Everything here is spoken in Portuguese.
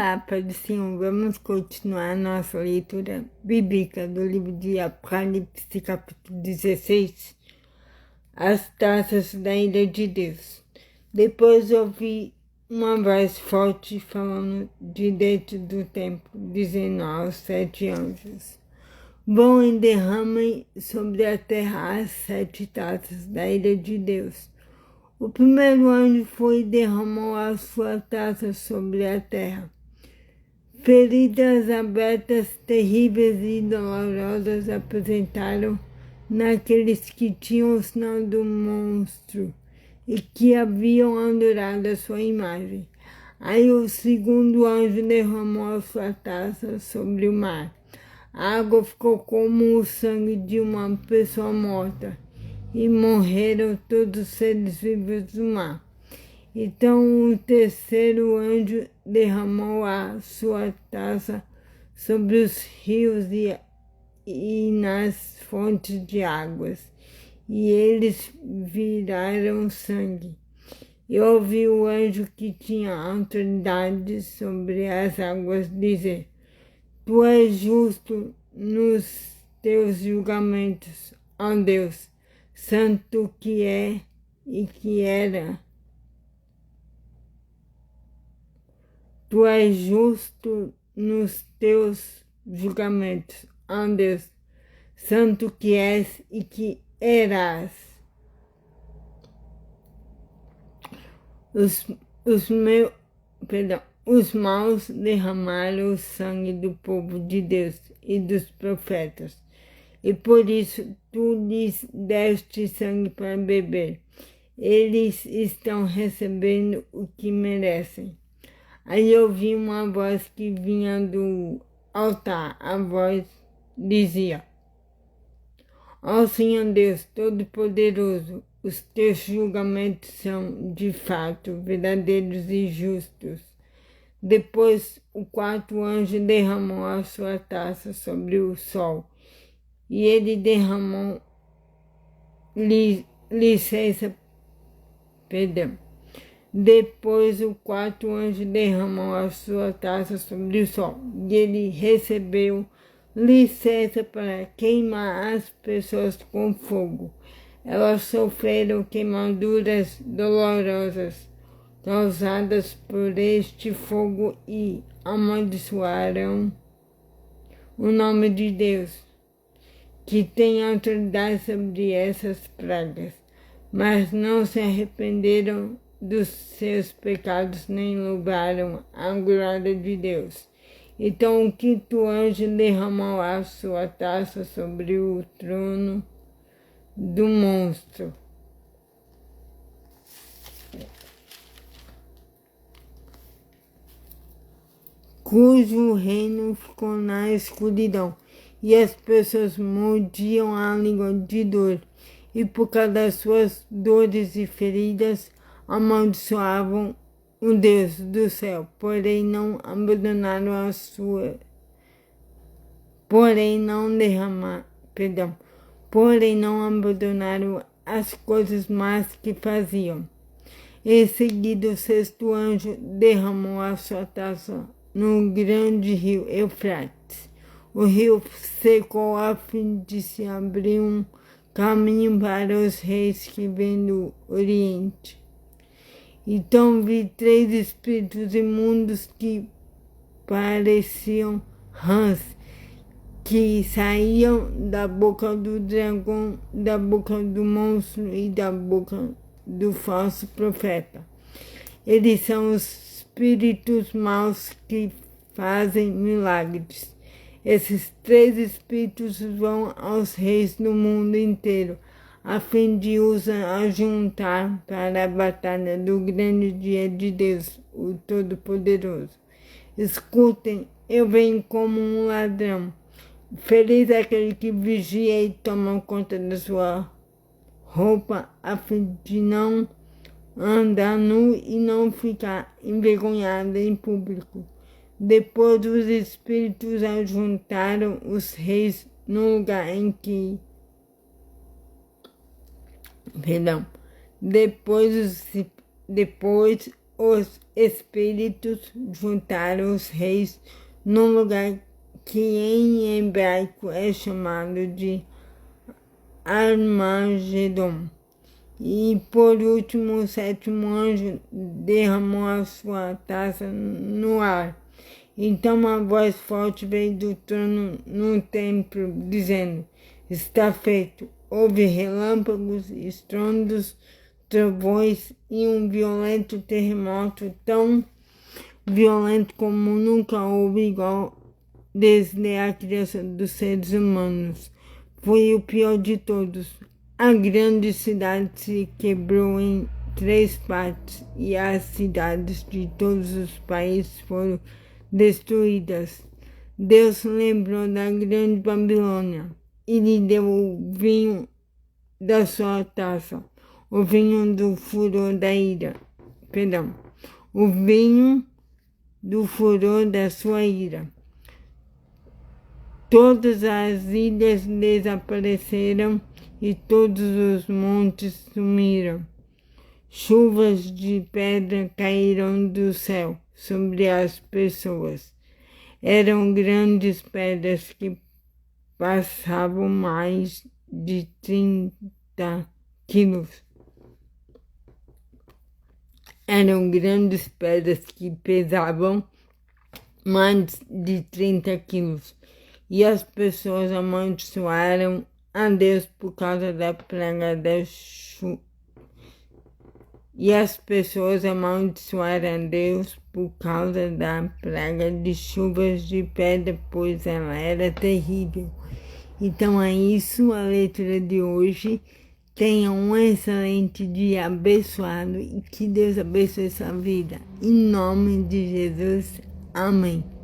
Olá, Pai do Senhor, vamos continuar nossa leitura bíblica do livro de Apocalipse, capítulo 16, as taças da ira de Deus. Depois ouvi uma voz forte falando de dentro do templo, dizendo aos 7 anjos: vão e derramem sobre a terra as 7 taças da ira de Deus. O primeiro anjo foi e derramou a sua taça sobre a terra. Feridas abertas, terríveis e dolorosas apresentaram naqueles que tinham o sinal do monstro e que haviam adorado a sua imagem. Aí o segundo anjo derramou a sua taça sobre o mar. A água ficou como o sangue de uma pessoa morta, e morreram todos os seres vivos do mar. Então o terceiro anjo derramou a sua taça sobre os rios e nas fontes de águas, e eles viraram sangue. Eu ouvi o anjo que tinha autoridade sobre as águas dizer: tu és justo nos teus julgamentos, ó Deus, santo que é e que era. Tu és justo nos teus julgamentos, ó Deus, santo que és e que eras. Os maus derramaram o sangue do povo de Deus e dos profetas, e por isso tu lhes deste sangue para beber. Eles estão recebendo o que merecem. Aí eu ouvi uma voz que vinha do altar. A voz dizia: ó Senhor Deus Todo-Poderoso, os teus julgamentos são de fato verdadeiros e justos. Depois o quarto anjo derramou a sua taça sobre o sol, e ele derramou Depois o quarto anjo derramou a sua taça sobre o sol, e ele recebeu licença para queimar as pessoas com fogo. Elas sofreram queimaduras dolorosas causadas por este fogo e amaldiçoaram o nome de Deus, que tem autoridade sobre essas pragas, mas não se arrependeram dos seus pecados nem louvaram a glória de Deus. Então o quinto anjo derramou a sua taça sobre o trono do monstro, cujo reino ficou na escuridão, e as pessoas mordiam a língua de dor, e por causa das suas dores e feridas amaldiçoavam o Deus do céu, porém não abandonaram as coisas más que faziam. Em seguida, o sexto anjo derramou a sua taça no grande rio Eufrates. O rio secou a fim de se abrir um caminho para os reis que vêm do Oriente. Então vi 3 espíritos imundos que pareciam rãs, que saíam da boca do dragão, da boca do monstro e da boca do falso profeta. Eles são os espíritos maus que fazem milagres. Esses 3 espíritos vão aos reis do mundo inteiro, a fim de os ajuntar para a batalha do grande dia de Deus, o Todo-Poderoso. Escutem, eu venho como um ladrão. Feliz é aquele que vigia e toma conta da sua roupa, a fim de não andar nu e não ficar envergonhado em público. Depois os espíritos ajuntaram os reis no lugar em que... Depois os espíritos juntaram os reis num lugar que em hebraico é chamado de Armagedon. E por último, o sétimo anjo derramou a sua taça no ar. Então uma voz forte veio do trono no templo, dizendo: está feito. Houve relâmpagos, estrondos, trovões e um violento terremoto, tão violento como nunca houve igual desde a criação dos seres humanos. Foi o pior de todos. A grande cidade se quebrou em 3 partes e as cidades de todos os países foram destruídas. Deus lembrou da grande Babilônia e lhe deu o vinho da sua taça, o vinho do furor da ira. O vinho do furor da sua ira. Todas as ilhas desapareceram e todos os montes sumiram. Chuvas de pedra caíram do céu sobre as pessoas. Eram grandes pedras que passavam mais de 30 quilos. Eram grandes pedras que pesavam mais de 30 quilos. E as pessoas amaldiçoaram a Deus por causa da praga da chuva. E as pessoas amaldiçoaram a Deus por causa da praga de chuvas de pedra, pois ela era terrível. Então é isso a leitura de hoje. Tenha um excelente dia abençoado e que Deus abençoe sua vida. Em nome de Jesus. Amém.